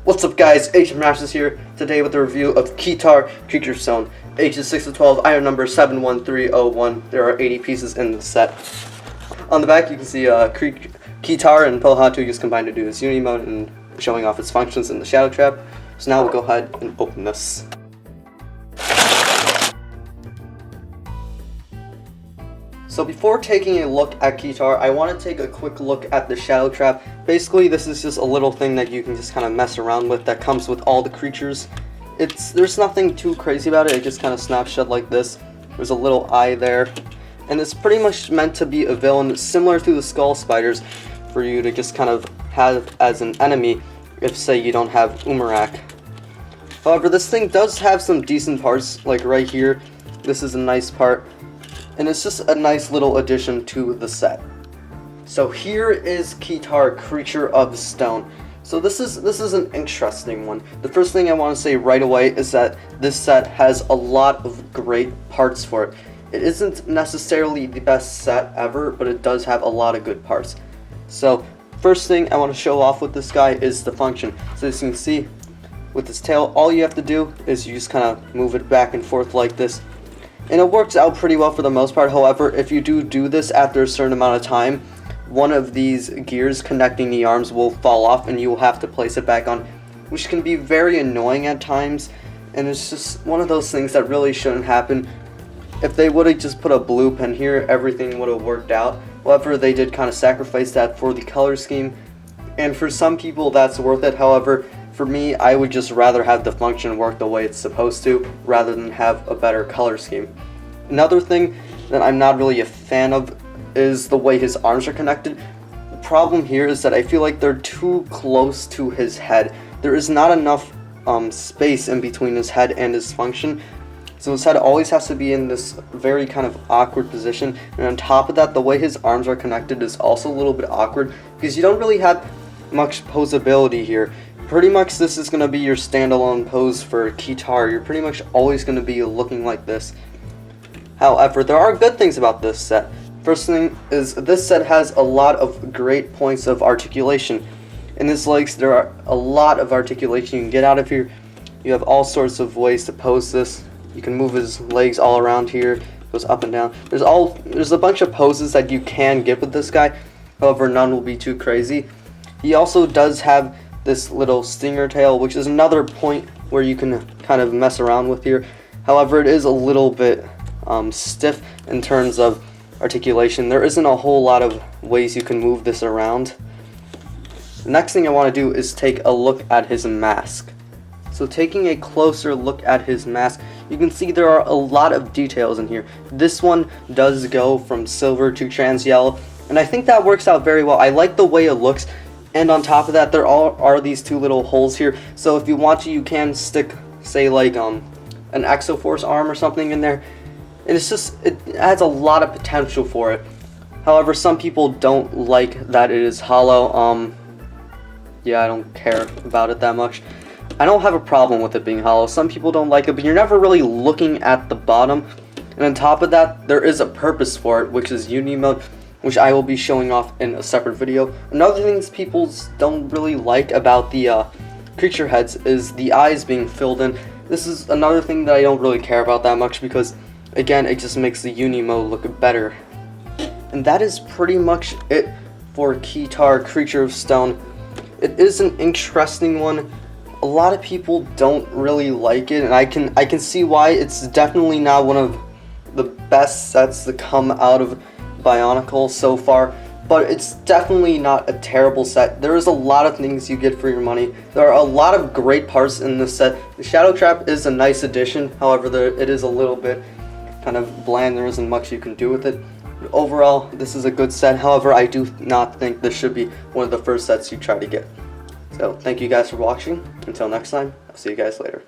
What's up guys, Masters here, today with a review of Ketar Creature of Stone, ages 6 to 12, item number 71301. There are 80 pieces in the set. On the back you can see Ketar and Pohatu just combined to do this Unity mode and showing off its functions in the Shadow Trap. So now we'll go ahead and open this. So before taking a look at Ketar, I want to take a quick look at the Shadow Trap. Basically, this is just a little thing that you can just kind of mess around with that comes with all the creatures. There's nothing too crazy about it, it just kind of snaps shut like this. There's a little eye there. And it's pretty much meant to be a villain similar to the Skull Spiders for you to just kind of have as an enemy if, say, you don't have Umarak. However, this thing does have some decent parts, like right here. This is a nice part. And it's just a nice little addition to the set. So here is Ketar Creature of Stone. So this is an interesting one. The first thing I want to say right away is that this set has a lot of great parts for it. It isn't necessarily the best set ever, but it does have a lot of good parts. So first thing I want to show off with this guy is the function. So as you can see, with his tail, all you have to do is you just kind of move it back and forth like this. And it works out pretty well for the most part. However, if you do this after a certain amount of time, one of these gears connecting the arms will fall off and you will have to place it back on, which can be very annoying at times. And it's just one of those things that really shouldn't happen. If they would have just put a blue pen here, everything would have worked out. However, they did kind of sacrifice that for the color scheme. And for some people, that's worth it. However, for me, I would just rather have the function work the way it's supposed to, rather than have a better color scheme. Another thing that I'm not really a fan of is the way his arms are connected. The problem here is that I feel like they're too close to his head. There is not enough space in between his head and his function. So his head always has to be in this very kind of awkward position. And on top of that, the way his arms are connected is also a little bit awkward because you don't really have much posability here. Pretty much this is going to be your standalone pose for Ketar. You're pretty much always going to be looking like this. However, there are good things about this set. First thing is this set has a lot of great points of articulation. In his legs, there are a lot of articulation you can get out of here. You have all sorts of ways to pose this. You can move his legs all around here, goes up and down. There's a bunch of poses that you can get with this guy. However, none will be too crazy. He also does have this little stinger tail, which is another point where you can kind of mess around with here. However, it is a little bit stiff in terms of articulation. There isn't a whole lot of ways you can move this around. The next thing I want to do is take a look at his mask. So taking a closer look at his mask, you can see there are a lot of details in here. This one does go from silver to trans yellow, and I think that works out very well. I like the way it looks. And on top of that, there are these two little holes here. So if you want to, you can stick, say, like an Exoforce arm or something in there. And it adds a lot of potential for it. However, some people don't like that it is hollow. Yeah, I don't care about it that much. I don't have a problem with it being hollow. Some people don't like it, but you're never really looking at the bottom. And on top of that, there is a purpose for it, which is Unity mode, which I will be showing off in a separate video. Another thing people don't really like about the creature heads is the eyes being filled in. This is another thing that I don't really care about that much because, again, it just makes the Unity mode look better. And that is pretty much it for Ketar Creature of Stone. It is an interesting one. A lot of people don't really like it, and I can see why. It's definitely not one of the best sets to come out of Bionicle so far, but it's definitely not a terrible set. There is a lot of things you get for your money. There are a lot of great parts in this set. The Shadow Trap is a nice addition, however it is a little bit kind of bland. There isn't much you can do with it. But overall, this is a good set. However, I do not think this should be one of the first sets you try to get. So thank you guys for watching. Until next time, I'll see you guys later.